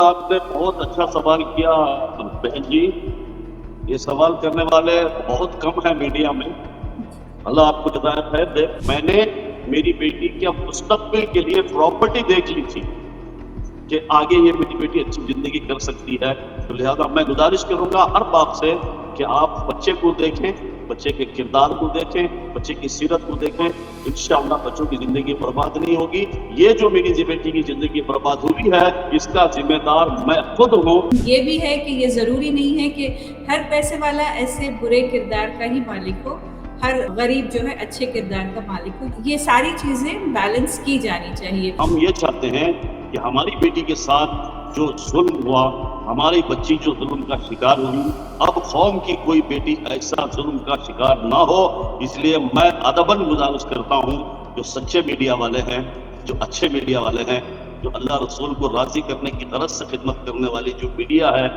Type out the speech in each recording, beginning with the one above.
آپ نے بہت اچھا سوال کیا بہن جی. یہ سوال کرنے والے بہت کم ہیں میڈیا میں. اللہ آپ کو ہدایت خیر دے. میں نے میری بیٹی کے مستقبل کے لیے پراپرٹی دیکھ لی تھی کہ آگے یہ میری بیٹی اچھی زندگی کر سکتی ہے. تو لہذا میں گزارش کروں گا ہر باپ سے کہ آپ بچے کو دیکھیں, بچے کے کردار کو دیکھیں, بچے کی سیرت کو دیکھیں. انشاءاللہ بچوں کی زندگی برباد نہیں ہوگی. یہ جو میری بیٹی کی زندگی برباد ہوئی ہے اس کا ذمہ دار میں خود ہوں. یہ بھی ہے کہ یہ ضروری نہیں ہے کہ ہر پیسے والا ایسے برے کردار کا ہی مالک ہو, ہر غریب جو ہے اچھے کردار کا مالک ہو. یہ ساری چیزیں بیلنس کی جانی چاہیے. ہم یہ چاہتے ہیں کہ ہماری بیٹی کے ساتھ جو ظلم ہوا, ہماری بچی جو ظلم کا شکار ہوئی, اب قوم کی کوئی بیٹی ایسا ظلم کا شکار نہ ہو. اس لیے میں ادباً گزارش کرتا ہوں جو سچے میڈیا والے ہیں, جو اچھے میڈیا والے ہیں, جو اللہ رسول کو راضی کرنے کی غرض سے خدمت کرنے والی جو میڈیا ہے,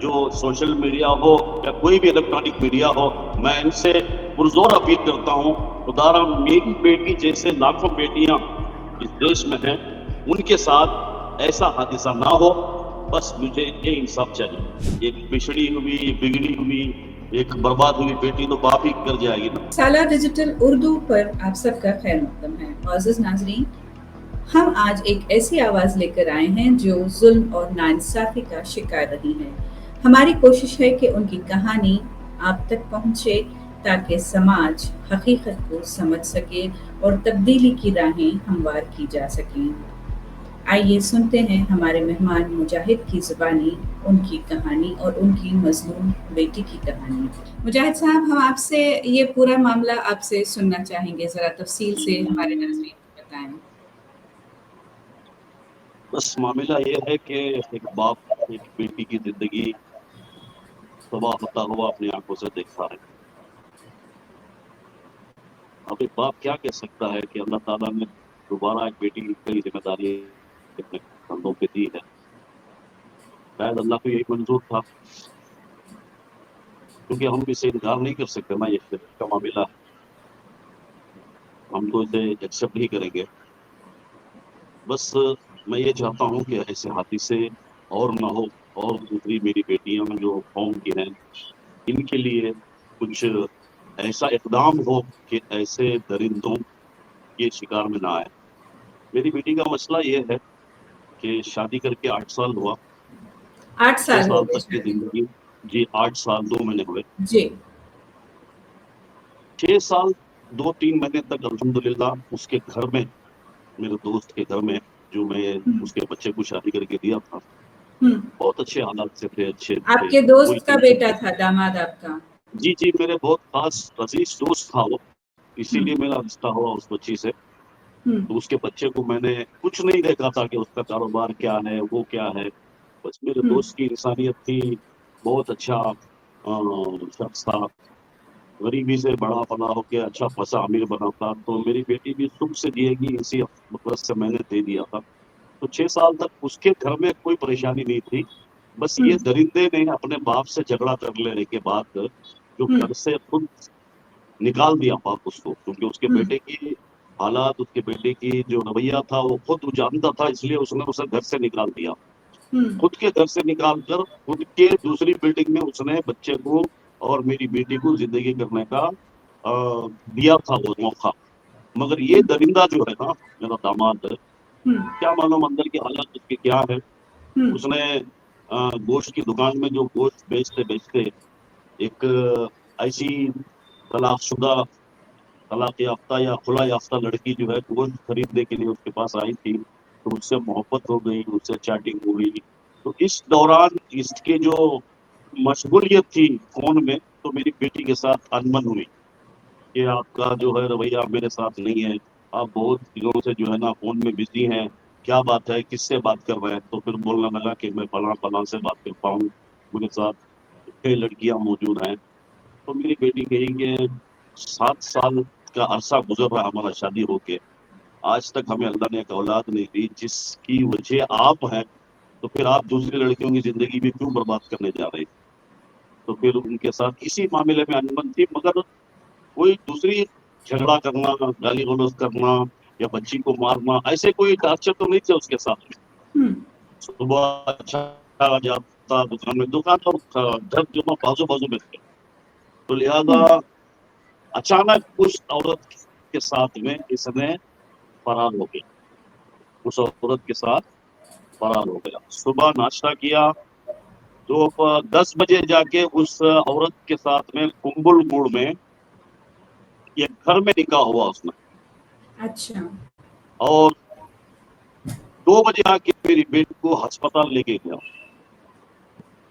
جو سوشل میڈیا ہو یا کوئی بھی الیکٹرانک میڈیا ہو, میں ان سے پرزور اپیل کرتا ہوں خدا را میری بیٹی جیسے لاکھوں بیٹیاں اس دیش میں ہیں ان کے ساتھ ایسا حادثہ نہ ہو. بس مجھے یہ انصاف چاہیے. ایک بچڑی ہوئی, بگڑی ہوئی, ایک برباد ہوئی بیٹی تو باپ ہی کر جائے گی نا. سالہ ڈیجیٹل اردو پر آپ سب کا خیر مقدم ہے. معزز ناظرین, ہم آج ایک ایسی آواز لے کر آئے ہیں جو ظلم اور ناانصافی کا شکار رہی ہے. ہماری کوشش ہے کہ ان کی کہانی آپ تک پہنچے تاکہ سماج حقیقت کو سمجھ سکے اور تبدیلی کی راہیں ہموار کی جا سکیں. آئیے سنتے ہیں ہمارے مہمان مجاہد کی زبانی ان کی کہانی اور ان کی مظلوم بیٹی کی کہانی. مجاہد صاحب, ہم آپ سے یہ پورا معاملہ آپ سے سننا چاہیں گے, ذرا تفصیل سے ہمارے ناظرین کو بتائیں. بس معاملہ یہ ہے کہ ایک باپ ایک بیٹی کی زندگی تباہ ہوتا ہوا اپنی آنکھوں سے دیکھتا ہے. اب ایک باپ کیا کہہ سکتا ہے کہ اللہ تعالیٰ نے دوبارہ ایک بیٹی کی کئی ذمہ داری اپنے کندھوں پہ دی ہے. شاید اللہ کو یہی منظور تھا, کیونکہ ہم اسے انکار نہیں کر سکتے نا. یہ فطرت کا معاملہ ہے, ہم تو اسے ایکسیپٹ ہی کریں گے. بس میں یہ چاہتا ہوں کہ ایسے حادثے اور نہ ہو, اور دوسری میری بیٹیاں جو قوم کی ہیں ان کے لیے کچھ ایسا اقدام ہو کہ ایسے درندوں کے شکار میں نہ آئے. میری بیٹی کا مسئلہ یہ ہے کہ شادی کر کے 8 سال ہوا, 8 6 سال ہو سال گئے تک کی شادی. زندگی. جی 8 سال 2 مہینے ہوئے. جی 6 سال 2-3 مہینے تک الحمدللہ اس کے گھر میں, میرے دوست کے گھر میں جو میں اس کے بچے کو شادی کر کے دیا تھا, بہت اچھے حالات سے تھے, اچھے آپ تھے, کے کوئی دوست کا ٹینشن بیٹا نہیں. تھا داماد آپ کا؟ جی جی میرے بہت خاص عزیز دوست تھا وہ, اسی لیے میرا رشتہ ہوا اس بچی سے. تو اس کے بچے کو میں نے کچھ نہیں دیکھا تھا کہ اس کا کاروبار کیا ہے, وہ کیا ہے. بس میرے دوست کی انسانیت تھی, بہت اچھا شخص تھا, غریبی سے بڑا بنا ہو کے اچھا پسا امیر بنا تھا. تو میری بیٹی بھی سکھ سے جیے گی اسی مقصد سے میں نے دے دیا تھا. تو 6 سال تک اس کے گھر میں کوئی پریشانی نہیں تھی. بس یہ درندے نے اپنے باپ سے جھگڑا کر لینے کے بعد جو گھر سے خود نکال دیا باپ اس کو, کیونکہ اس کے بیٹے کی حالات, اس کے بیٹے کی جو رویہ تھا وہ خود جانتا تھا, اس لیے اس نے اسے گھر سے نکال دیا. خود کے گھر سے نکال کر خود کے دوسری بلڈنگ میں اس نے بچے کو اور میری بیٹی کو زندگی کرنے کا دیا تھا وہ موقع. مگر یہ درندہ جو ہے نا میرا داماد, کیا معلوم اندر کی حالت اس کی کیا ہے. اس نے گوشت کی دکان میں جو گوشت بیچتے بیچتے ایک ایسی طلاق شدہ, طلاق یافتہ یا خلا یافتہ لڑکی جو ہے گوشت خریدنے کے لیے اس کے پاس آئی تھی. تو اس سے محبت ہو گئی, اس سے چیٹنگ ہوئی. تو اس دوران اس کے جو مشغولیت تھی فون میں, تو میری بیٹی کے ساتھ انبن ہوئی کہ آپ کا جو ہے رویہ میرے ساتھ نہیں ہے, آپ بہت دنوں سے جو ہے نا فون میں بزی ہیں, کیا بات ہے, کس سے بات کر رہے ہیں. تو پھر بولنے لگا کہ میں فلاں فلاں سے بات کرتا ہوں, میرے ساتھ 6 لڑکیاں موجود ہیں. تو میری بیٹی کہی کہ 7 سال کا عرصہ گزر رہا ہمارا شادی ہو کے, آج تک ہمیں اللہ نے ایک اولاد نہیں دی, جس کی وجہ آپ ہیں. تو پھر آپ دوسری لڑکیوں کی زندگی بھی کیوں برباد کرنے جا رہے ہیں. تو پھر ان کے ساتھ اسی معاملے میں انبن تھی, مگر کوئی دوسری جھگڑا کرنا, گالی گلوچ کرنا یا بچی کو مارنا, ایسے کوئی ٹارچر تو نہیں تھے اس کے ساتھ. صبح اچھا جاتا دکان میں، دکان تو گھر جو بازو بازو میں تھے، تو لہذا اچانک اس عورت کے ساتھ میں اس نے فرار ہو گیا، اس عورت کے ساتھ فرار ہو گیا۔ صبح ناشتہ کیا تو 10 بجے جا کے اس عورت کے ساتھ میں کمبل گوڑ میں ایک گھر میں نکاح ہوا اس میں، اچھا اور 2 بجے آ کے میری بیٹی کو ہسپتال لے کے گیا،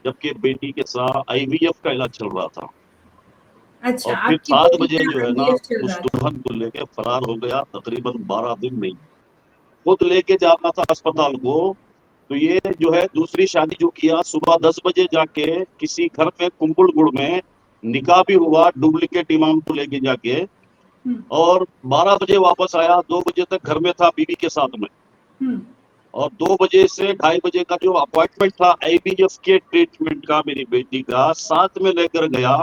جبکہ بیٹی کے ساتھ IVF کا علاج چل رہا تھا، اچھا، اور پھر آپ کی 7 بیٹی بجے کا جو ہے نا IVF چل اس رہا تھا؟ دلہن کو لے کے فرار ہو گیا، تقریباً 12 دن نہیں، خود لے کے جانا تھا اسپتال کو۔ تو یہ جو ہے دوسری شادی جو کیا، صبح 10 بجے جا کے کسی گھر میں کمبل گڑ میں نکاح بھی ہوا ڈپلیکیٹ امام کو لے کے جا کے، اور 12 بجے واپس آیا، 2 بجے تک گھر میں تھا بیوی کے ساتھ میں، اور 2 بجے سے 2:30 بجے کا جو اپوائنٹمنٹ تھا IVF کے ٹریٹمنٹ کا میری بیٹی کا، ساتھ میں لے کر گیا،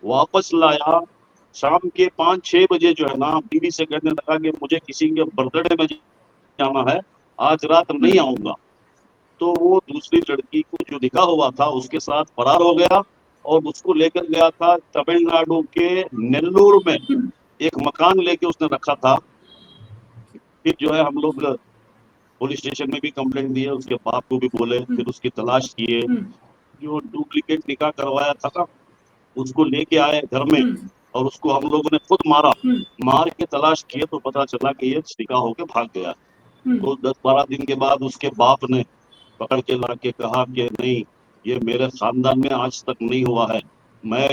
واپس لایا۔ شام کے 5-6 بجے جو ہے نا بیوی سے کہنے لگا کہ مجھے کسی کے برتھ ڈے میں جانا ہے، آج رات نہیں آؤں گا۔ تو وہ دوسری لڑکی کو جو نکاح ہوا تھا اس کے ساتھ فرار ہو گیا، اور اس کو لے کر گیا تھا تمل ناڈو کے نیلور میں، ایک مکان لے کے اس نے رکھا تھا۔ پھر جو ہے ہم لوگ پولیس اسٹیشن میں بھی کمپلینٹ دیے، اس کے باپ کو بھی بولے، پھر اس کی تلاش کیے، جو ڈپلیکیٹ نکاح کروایا تھا اس کو لے کے آئے گھر میں، اور اس کو ہم لوگوں نے خود مارا، مار کے تلاش کیے تو پتا چلا کہ یہ نکاح ہو کے بھاگ گیا۔ تو 10-12 دن کے بعد اس کے باپ نے پکڑ کے لا کے کہا کہ نہیں، یہ میرے خاندان میں آج تک نہیں ہوا ہے،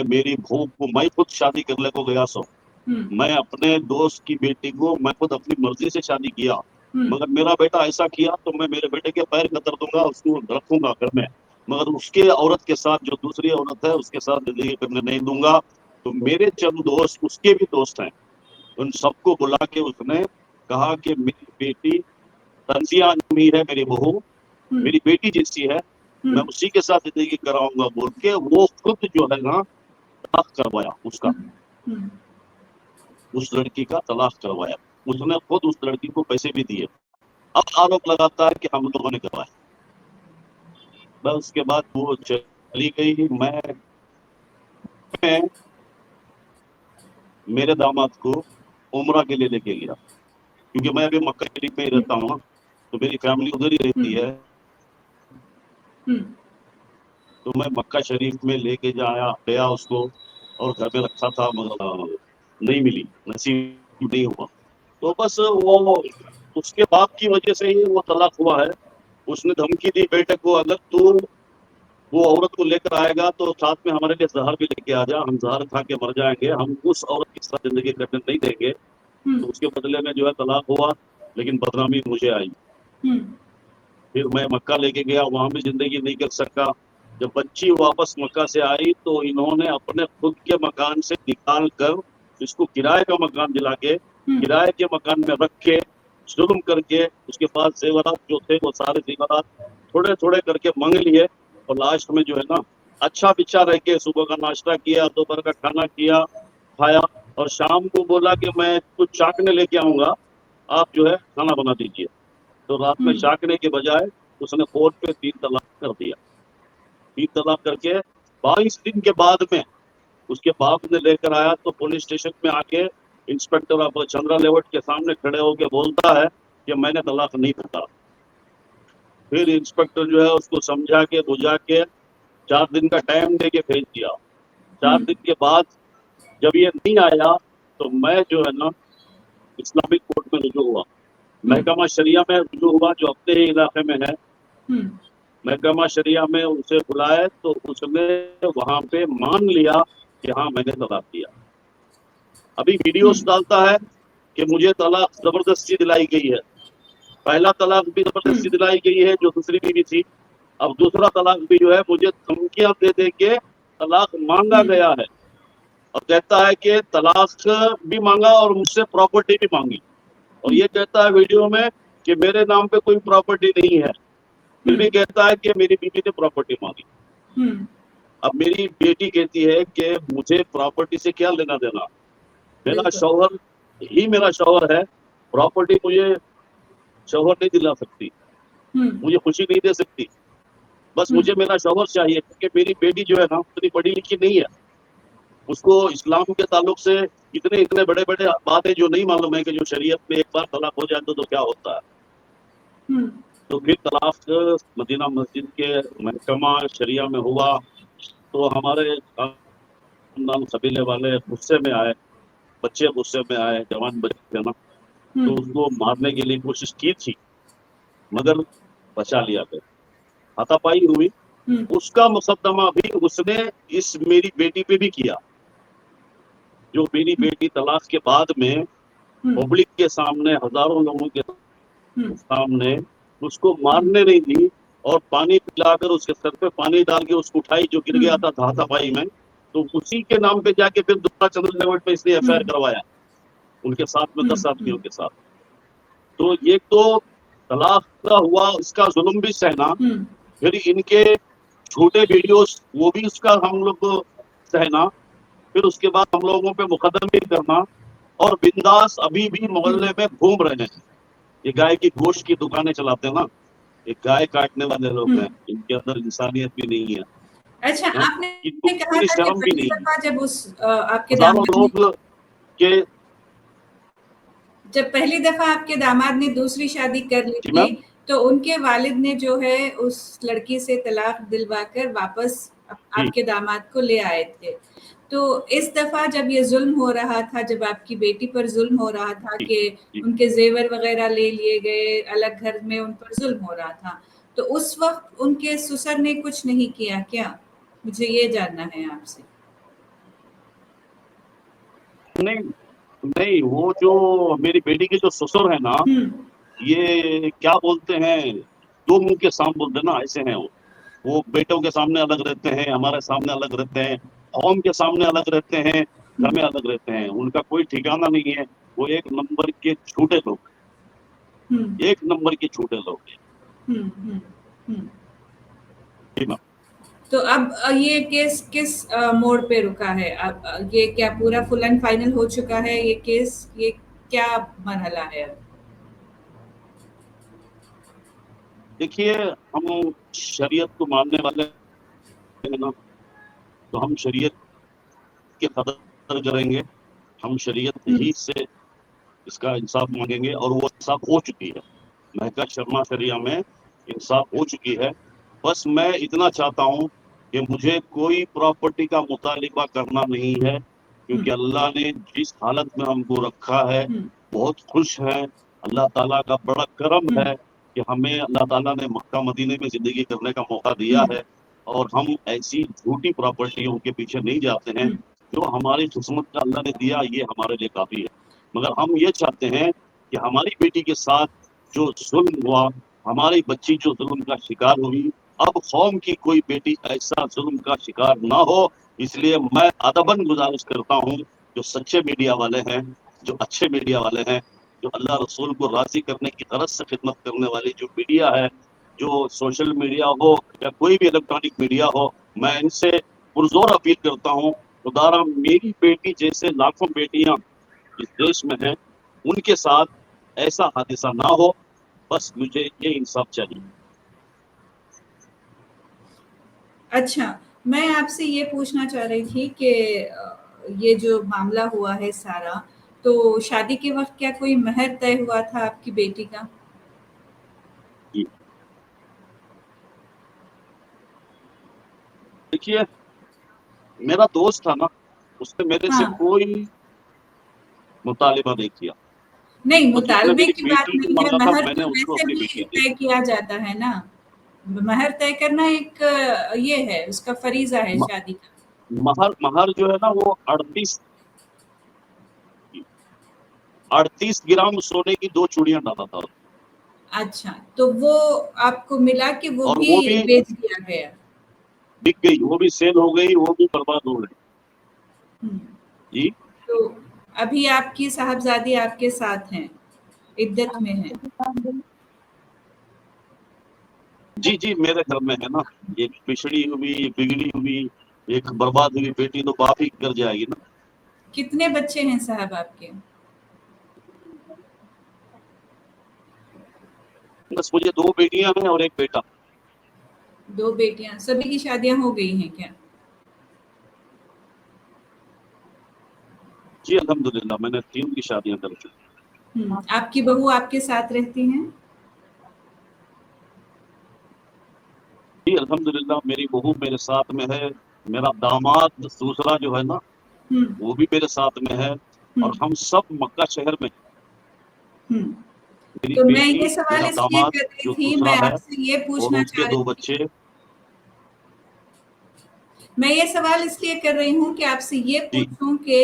میری بہو کو میں خود شادی کرنے کو گیا سو، میں اپنے دوست کی بیٹی کو میں خود اپنی مرضی سے شادی کیا، مگر میرا بیٹا ایسا کیا تو میں میرے بیٹے کے پیر کتر دوں گا، اس کو رکھوں گا گھر میں، مگر اس کے عورت کے ساتھ جو دوسری عورت ہے اس کے ساتھ زندگی کرنے نہیں دوں گا۔ تو میرے چند دوست، اس کے بھی دوست ہیں، ان سب کو بلا کے اس نے کہا کہ میری بیٹی تنزیہ انوی ہے، میری بہو میری بیٹی جیسی ہے، میں اسی کے ساتھ زندگی کراؤں گا بول کے وہ خود جو ہے نا طلاق کروایا، اس لڑکی کا طلاق کروایا، اس نے خود اس لڑکی کو پیسے بھی دیے۔ اب آروپ لگاتا ہے کہ ہم لوگوں نے کروایا۔ بس اس کے بعد وہ چلی گئی۔ میں میرے داماد کو عمرہ کے لیے لے کے گیا، کیونکہ میں ابھی مکہ شریف میں ہی رہتا ہوں، تو میری فیملی ادھر ہی رہتی ہے، تو میں مکہ شریف میں لے کے گیا اس کو، اور گھر میں رکھا تھا مگر نہیں ملی، نصیب نہیں ہوا۔ تو بس وہ اس کے باپ کی وجہ سے ہی وہ طلاق ہوا ہے۔ اس نے دھمکی دی بیٹے کو، اگر تو وہ عورت کو لے کر آئے گا تو ساتھ میں ہمارے لیے زہر بھی لے کے آ جا، ہم زہر کھا کے مر جائیں گے، ہم اس عورت کے ساتھ زندگی کرنے نہیں دیں گے۔ تو اس کے بدلے میں جو ہے طلاق ہوا، لیکن بدنامی مجھے آئی۔ پھر میں مکہ لے کے گیا، وہاں بھی زندگی نہیں کر سکا۔ جب بچی واپس مکہ سے آئی تو انہوں نے اپنے خود کے مکان سے نکال کر اس کو کرائے کا مکان دلا کے کرائے کے مکان میں رکھ کے ظلم کر کے، اس کے بعد زیورات جو تھے وہ سارے زیورات تھوڑے تھوڑے کر کے مانگ لیے، اور لاسٹ میں جو ہے نا اچھا بچا رہ کے صبح کا ناشتہ کیا، دوپہر کا کھانا کھایا، اور شام کو بولا کہ میں کچھ چاکنے لے کے آؤں گا، آپ جو ہے کھانا بنا دیجیے۔ تو رات میں چاکنے کے بجائے اس نے فون پہ 3 طلاق کر دیا۔ 3 طلاق کر کے 22 دن کے بعد میں اس کے باپ نے لے کر آیا، تو پولیس اسٹیشن میں آ کے انسپیکٹر چندرا لیوٹ کے سامنے کھڑے ہو کے بولتا ہے کہ میں نے طلاق نہیں پھٹا۔ پھر انسپیکٹر جو ہے اس کو سمجھا کے بجھا کے 4 دن کا ٹائم دے کے بھیج دیا۔ 4 دن کے بعد جب یہ نہیں آیا تو میں جو ہے نا اسلامک کورٹ میں رجوع ہوا، محکمہ شریعہ میں رجوع ہوا جو اپنے ہی علاقے میں ہے۔ محکمہ شریعہ میں اسے بلائے تو اس نے وہاں پہ مان لیا کہ ہاں میں نے طلاق دیا۔ ابھی ویڈیوز ڈالتا ہے کہ مجھے طلاق زبردستی دلائی گئی ہے، پہلا طلاق بھی زبردستی دلائی گئی ہے جو دوسری بیوی تھی، اب دوسرا طلاق بھی جو ہے مجھے دھمکیاں دے دے کے طلاق مانگا گیا ہے، اور کہتا ہے کہ طلاق بھی مانگا اور مجھ سے پراپرٹی بھی مانگی، اور یہ کہتا ہے ویڈیو میں کہ میرے نام پہ کوئی پراپرٹی نہیں ہے، پھر بھی کہتا ہے کہ میری بیوی نے پراپرٹی مانگی۔ اب میری بیٹی کہتی ہے کہ مجھے پراپرٹی سے کیا لینا دینا، میرا شوہر ہی میرا شوہر ہے، پراپرٹی مجھے شوہر نہیں دلا سکتی۔ मुझे खुशी नहीं दे सकती। बस मुझे मेरा शौहर चाहिए, क्योंकि मेरी बेटी जो है ना उतनी पढ़ी लिखी नहीं है, उसको इस्लाम के ताल्लुक से इतने इतने बड़े बड़े बातें जो नहीं मालूम है कि जो शरीयत में एक बार तलाक हो जाए तो क्या होता है। तो फिर तलाक मदीना मस्जिद के महकमा शरिया में हुआ, तो हमारे खानदान कबीले वाले गुस्से में आए, बच्चे गुस्से में आए, जवान बच्चे ना, तो उसको मारने के लिए कोशिश की थी, मगर बचा लिया गया, हाथापाई हुई। उसका मुकदमा भी उसने इस मेरी बेटी पे भी किया। जो मेरी बेटी तलाक के बाद में पब्लिक के सामने, हजारों लोगों के सामने उसको मारने नहीं दी, और पानी पिलाकर उसके सर पे पानी डाल के उसको उठाई, जो गिर गया था हाथापाई में, तो उसी के नाम पे जाके फिर दुर्गा चंद्र लेवल पे इसने एफआईआर करवाया उनके साथ में 10 आदमियों के साथ। तो ये तो तलाक का हुआ, इसका जुल्म भी सहना, फिर इनके छोटे वीडियोस वो भी उसका हम लोग को सहना, फिर उसके बाद हम लोगों पे मुकदमे करना, और बिंदास अभी भी मोहल्ले में घूम रहे हैं। ये गाय की गोश्त की दुकानें चलाते हैं ना, ये गाय काटने वाले लोग हैं, इनके अंदर इंसानियत भी नहीं है। अच्छा, आपने कहा इनकी था कि शर्म भी पहली नहीं दफा जब उस आपके हजारों दामाद लोग के। जब पहली दफा आपके दामाद ने दूसरी शादी कर ली जी थी, मैम। तो उनके वालिद ने जो है उस लड़की से तलाक दिलवाकर वापस आपके दामाद को ले आए थे। तो इस दफा जब ये जुल्म हो रहा था, जब आपकी बेटी पर जुल्म हो रहा था कि उनके जेवर वगैरह ले लिए गए, अलग घर में उन पर जुल्म हो रहा था, तो उस वक्त उनके ससुर ने कुछ नहीं किया क्या? मुझे ये जानना है आपसे। नहीं नहीं, वो जो मेरी बेटी के जो ससुर है ना, ये क्या बोलते हैं, दो मुंह के सांप बोलते हैं ना, ऐसे हैं वो बेटों के सामने अलग रहते हैं, हमारे सामने अलग रहते हैं, कौम के सामने अलग रहते हैं, घर में अलग रहते हैं, उनका कोई ठिकाना नहीं है। वो एक नंबर के झूठे लोग, एक नंबर के झूठे लोग हैं। तो अब ये केस किस मोड़ पे रुका है? अब ये क्या पूरा फुल एंड फाइनल हो चुका है ये केस? ये क्या मरहला है अब? देखिए, हम शरीयत को मानने वाले हैं ना, तो हम शरीयत की कदर करेंगे, हम शरीयत ही से इसका इंसाफ मांगेंगे, और वो इंसाफ हो चुकी है। महका शर्मा शरिया में इंसाफ हो चुकी है। बस मैं इतना चाहता हूँ कि मुझे कोई प्रॉपर्टी का मुतालिबा करना नहीं है, क्योंकि अल्लाह ने जिस हालत में हमको रखा है, बहुत खुश है। अल्लाह ताला का बड़ा करम है कि हमें अल्लाह ताला ने मक्का मदीने में जिंदगी करने का मौका दिया है, और हम ऐसी झूठी प्रॉपर्टियों के पीछे नहीं जाते हैं। जो हमारी किस्मत का अल्लाह ने दिया, ये हमारे लिए काफी है। मगर हम ये चाहते हैं कि हमारी बेटी के साथ जो जुल्म हुआ, हमारी बच्ची जो जुल्म का शिकार हुई, अब कौम की कोई बेटी ऐसा जुल्म का शिकार ना हो। इसलिए मैं अदबन गुजारिश करता हूँ, जो सच्चे मीडिया वाले हैं, जो अच्छे मीडिया वाले हैं, जो अल्लाह रसूल को राजी करने की गरज से खिदमत करने वाली जो मीडिया है, जो सोशल मीडिया हो या कोई भी इलेक्ट्रॉनिक मीडिया हो, मैं इनसे पुरजोर अपील करता हूँ, खुदारा मेरी बेटी जैसे लाखों बेटियां इस देश में हैं, उनके साथ ऐसा हादसा ना हो। बस मुझे ये इंसाफ चाहिए। अच्छा, मैं आपसे ये पूछना चाह रही थी कि ये जो मामला हुआ है सारा, तो शादी के वक्त क्या कोई महर तय हुआ था आपकी बेटी का? देखिए, मेरा दोस्त था ना, उसने मेरे से कोई मुतालिबा नहीं किया। नहीं, तो जिसने मुतालबे मेरी की बात बेटी को नहीं है, मांगा था, महर मैंने तो उसको वैसे अपनी भी बेटी दी। तय किया जाता है ना। महर तय करना एक ये है, उसका फरीजा है शादी का। महर जो है ना, वो 38 ग्राम सोने की 2 चूड़ियां डाला था। अच्छा, तो वो आपको मिला कि वो और भी वो भी बेच दिया गया? बिक गई, वो भी सेल हो गई, वो भी बर्बाद हो गई। जी, तो अभी आपकी साहबजादी आपके साथ हैं, इद्दत में हैं? जी, जी, मेरे घर में है ना। एक पिछड़ी हुई, एक बिगड़ी हुई, एक बर्बाद हुई बेटी तो बाप ही कर जाएगी ना। कितने बच्चे हैं साहब आपके? बस मुझे 2 बेटियां हैं और 1 बेटा। 2 बेटियां, सभी की शादियां हो गई हैं क्या? जी अल्हम्दुलिल्लाह, मैंने 3 की शादियां कर दी। आपकी बहू आपके साथ रहती हैं? जी अल्हम्दुलिल्लाह, मेरी बहू मेरे साथ में है, मेरा दामाद दूसरा जो है ना हम्म वो भी मेरे साथ में है, और हम्म हम सब मक्का शहर में, हम्म मेरी तो मैं बेटी, ये सवाल मेरा इसलिए दामाद कर रही जो थी, दूसरा मैं है, आपसे ये और पूछना उसके चाह 2 रही थी, बच्चे। मैं ये सवाल इसलिए कर रही हूँ कि आपसे ये जी पूछूं कि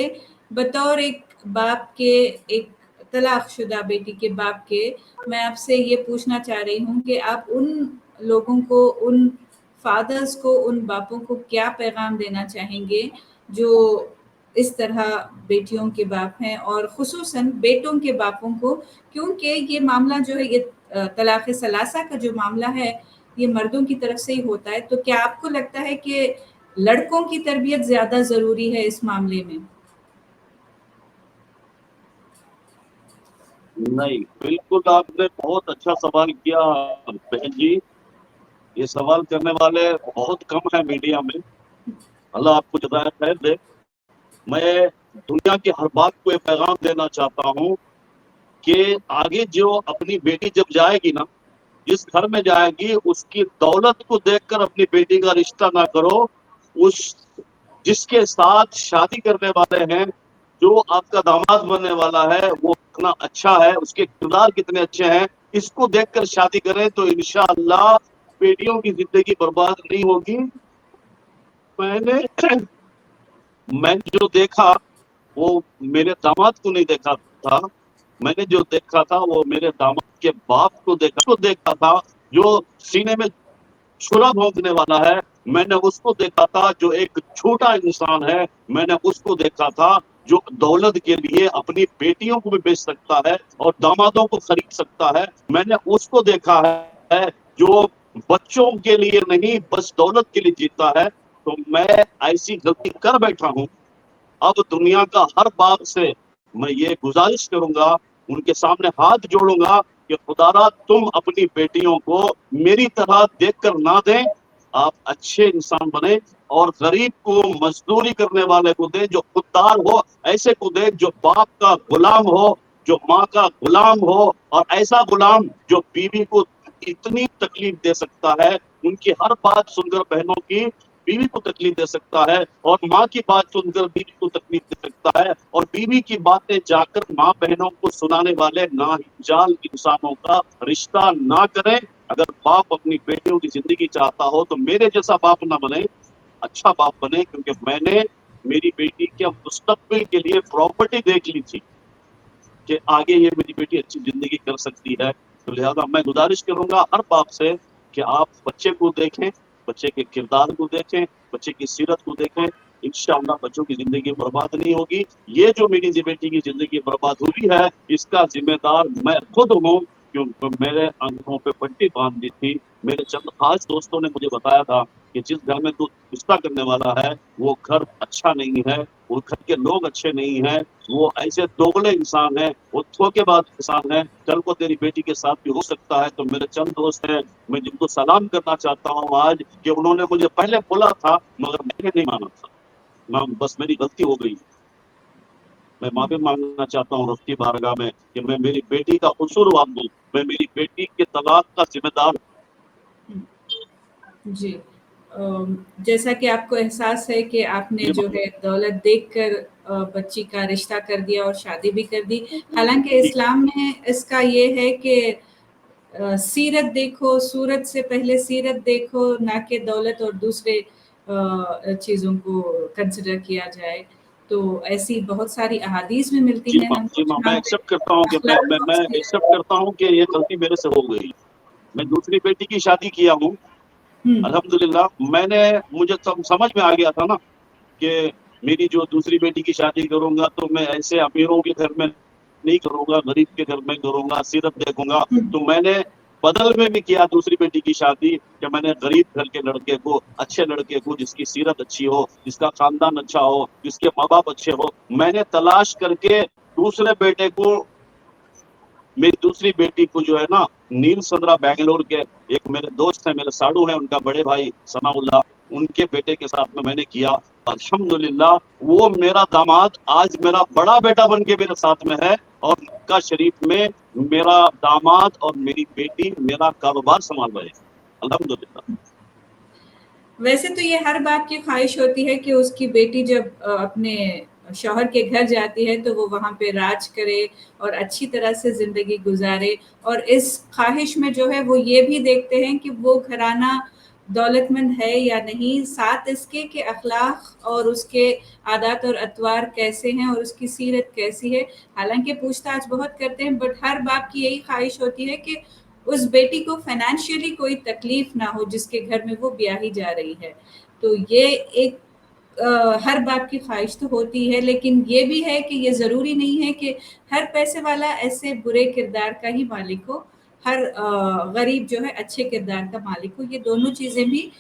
बतौर एक बाप के, एक तलाकशुदा बेटी के बाप के, मैं आपसे ये पूछना चाह रही हूँ कि आप उन लोगों को, उन फादर्स को, उन बापों को क्या पैगाम देना चाहेंगे जो इस तरह बेटियों के बाप हैं, और खुसूसन बेटों के बापों को, क्योंकि ये मामला जो है, ये तलाक सलासा का जो मामला है, ये मर्दों की तरफ से ही होता है। तो क्या आपको लगता है कि लड़कों की तरबियत ज्यादा जरूरी है इस मामले में? नहीं, बिल्कुल आपने बहुत अच्छा सवाल किया बहन जी। ये सवाल करने वाले बहुत कम है मीडिया में, अल्लाह आपको जज़ाए खैर दे। मैं दुनिया की हर बात को ये पैगाम देना चाहता हूँ कि आगे जो अपनी बेटी जब जाएगी ना, जिस घर में जाएगी, उसकी दौलत को देखकर अपनी बेटी का रिश्ता ना करो। उस जिसके साथ शादी करने वाले हैं, जो आपका दामाद बनने वाला है, वो कितना अच्छा है, उसके किरदार कितने अच्छे हैं, इसको देखकर शादी करें तो इंशाअल्लाह बेटियों की जिंदगी बर्बाद नहीं होगी। मैंने मैंने जो देखा वो मेरे दामाद को नहीं देखा था, मैंने जो देखा था वो मेरे दामाद के बाप को देखा था, जो सीने में छुरा भोंकने वाला है। मैंने उसको देखा था जो एक छोटा इंसान है, मैंने उसको देखा था जो दौलत के लिए अपनी बेटियों को भी बेच सकता है और दामादों को खरीद सकता है। मैंने उसको देखा है जो बच्चों के लिए नहीं, बस दौलत के लिए जीता है। तो मैं ऐसी गलती कर बैठा हूँ। अब दुनिया का हर बाप से मैं ये गुजारिश करूंगा, उनके सामने हाथ जोड़ूंगा कि खुदारा तुम अपनी बेटियों को मेरी तरह देखकर ना दें, आप अच्छे इंसान बने और गरीब को, मजदूरी करने वाले को दे, जो खुददार हो ऐसे को दे, जो बाप का गुलाम हो, जो माँ का गुलाम हो, और ऐसा गुलाम जो बीवी को इतनी तकलीफ दे सकता है, उनकी हर बात सुनकर बहनों की बीवी को तकलीफ दे सकता है, और माँ की बात सुनकर बीवी को तकलीफ दे सकता है, और बीवी की बातें जाकर माँ बहनों को सुनाने वाले नाजाल इंसानों का रिश्ता ना करें। अगर बाप अपनी बेटियों की जिंदगी चाहता हो तो मेरे जैसा बाप ना बने, अच्छा बाप बने, क्योंकि मैंने मेरी बेटी के मुस्तकबिल के लिए प्रॉपर्टी देख ली थी कि आगे ये मेरी बेटी अच्छी जिंदगी कर सकती है। तो लिहाजा मैं गुजारिश करूंगा हर बाप से कि आप बच्चे को देखें, बच्चे के किरदार को देखें, बच्चे की सीरत को देखें, इंशाअल्लाह बच्चों की जिंदगी बर्बाद नहीं होगी। ये जो मेरी बेटी की जिंदगी बर्बाद हुई है, इसका जिम्मेदार मैं खुद हूँ, क्योंकि मेरे आंखों पे पट्टी बांध दी थी। मेरे चंद खास दोस्तों ने मुझे बताया था कि जिस घर में तू रिश्ता करने वाला है वो घर अच्छा नहीं है, वो घर के लोग अच्छे नहीं है, वो ऐसे दोगले इंसान है, वो धोखेबाज इंसान है, कल को तेरी बेटी के साथ भी हो सकता है। तो मेरे चंद दोस्त हैं, मैं जिनको सलाम करना चाहता हूँ आज, कि उन्होंने मुझे पहले बोला था मगर मैंने नहीं माना था। बस मेरी गलती हो गई, मैं माफी मांगना चाहता हूँ रब की बारगाह में कि मैं मेरी बेटी का कसूरवार हूँ, मैं मेरी बेटी के तलाक का जिम्मेदार हूँ। जी, जैसा कि आपको एहसास है कि आपने जो है दौलत देखकर बच्ची का रिश्ता कर दिया और शादी भी कर दी। हालांकि इस्लाम में इसका ये है कि सीरत देखो, सूरत से पहले सीरत देखो, ना कि दौलत और दूसरे चीज़ों को कंसिडर किया जाए। तो ऐसी बहुत सारी अहादीस में मिलती हैं। जी माँ, मैं एक्सेप्ट करता हूँ कि मैं एक्सेप्ट करता हूँ कि ये गलती मेरे से हो गई। मैं दूसरी बेटी की शादी किया हूँ, अल्हम्दुलिल्लाह। मुझे समझ में आ गया था ना कि मेरी जो दूसरी बेटी की शादी करूंगा तो मैं ऐसे अमीरों के घर में नहीं करूंगा, गरीब के घर में करूंगा, सीरत देखूंगा। तो मैंने बदल में भी किया दूसरी बेटी की शादी, कि मैंने गरीब घर के लड़के को, अच्छे लड़के को, जिसकी सीरत अच्छी हो, जिसका खानदान अच्छा हो, जिसके माँ बाप अच्छे हो, मैंने तलाश करके दूसरे बेटे को मेरी दूसरी बेटी को जो है ना नील चंद्रा बैंगलोर के एक मेरे दोस्त है, मेरे साडू है, उनका बड़े भाई सनाउल्लाह, उनके बेटे के साथ में मैंने किया। अल्हम्दुलिल्लाह वो मेरा दामाद आज मेरा बड़ा बेटा बन के मेरे साथ में है, और मक्का शरीफ में मेरा दामाद और मेरी बेटी मेरा कारोबार संभाल रहे हैं, अल्हम्दुलिल्लाह। वैसे तो ये हर बाप की ख्वाहिश होती है कि उसकी बेटी जब अपने शौहर के घर जाती है तो वो वहाँ पे राज करे और अच्छी तरह से ज़िंदगी गुजारे, और इस ख्वाहिश में जो है वो ये भी देखते हैं कि वो घराना दौलतमंद है या नहीं, साथ इसके कि अखलाक और उसके आदात और अतवार कैसे हैं और उसकी सीरत कैसी है। हालांकि पूछताछ बहुत करते हैं, बट हर बाप की यही ख्वाहिश होती है कि उस बेटी को फाइनेंशियली कोई तकलीफ ना हो जिसके घर में वो ब्याही जा रही है। तो ये एक हर बाप की ख्वाहिश तो होती है, लेकिन ये भी है कि ये ज़रूरी नहीं है कि हर पैसे वाला ऐसे बुरे किरदार का ही मालिक हो, हर गरीब जो है अच्छे किरदार का मालिक हो। ये दोनों चीज़ें भी,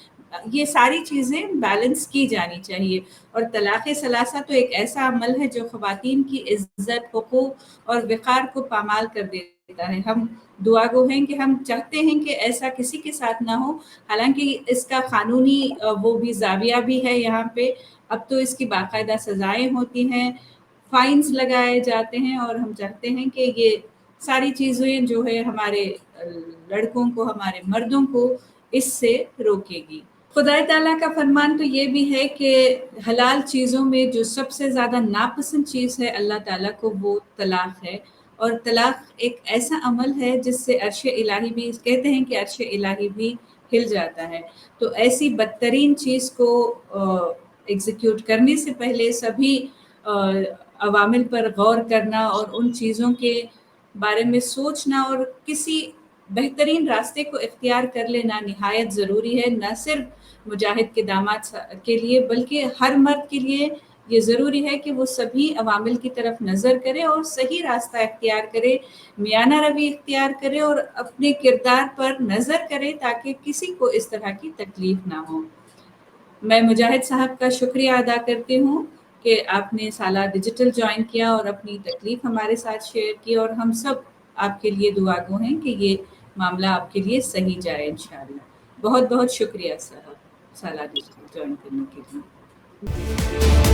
ये सारी चीज़ें बैलेंस की जानी चाहिए। और तलाक़ सलासा तो एक ऐसा अमल है जो ख़वातीन की इज़्ज़त, हुकूक़ और वक़ार को पामाल कर देता है। हम दुआ गो हैं कि हम चाहते हैं कि ऐसा किसी के साथ ना हो। हालांकि इसका कानूनी वो भी ज़ाविया भी है यहाँ पे। अब तो इसकी बाकायदा सज़ाएं होती हैं, फाइन्स लगाए जाते हैं, और हम चाहते हैं कि ये सारी चीज़ें जो है हमारे लड़कों को, हमारे मर्दों को इससे रोकेगी। खुदा ताला का फरमान तो ये भी है कि हलाल चीज़ों में जो सबसे ज़्यादा नापसंद चीज़ है अल्लाह ताला को, वो तलाक़ है। और तलाक़ एक ऐसा अमल है जिससे अर्श इलाही भी, कहते हैं कि अर्श इलाही भी हिल जाता है। तो ऐसी बदतरीन चीज़ को एग्जीक्यूट करने से पहले सभी अवामिल पर गौर करना और उन चीज़ों के बारे में सोचना और किसी बेहतरीन रास्ते को इख्तियार कर लेना निहायत ज़रूरी है, न सिर्फ मुजाहिद के दामाद के लिए बल्कि हर मर्द के लिए। ये ज़रूरी है कि वो सभी अवामिल की तरफ नज़र करे और सही रास्ता इख्तियार करे, मियाना रवि इख्तियार करे और अपने किरदार पर नज़र करे ताकि किसी को इस तरह की तकलीफ़ ना हो। मैं मुजाहिद साहब का शुक्रिया अदा करती हूँ कि आपने साला डिजिटल ज्वाइन किया और अपनी तकलीफ़ हमारे साथ शेयर की, और हम सब आपके लिए दुआगो हैं कि ये मामला आपके लिए सही जाए इंशाअल्लाह। बहुत बहुत शुक्रिया साहब साला डिजिटल ज्वाइन करने के लिए।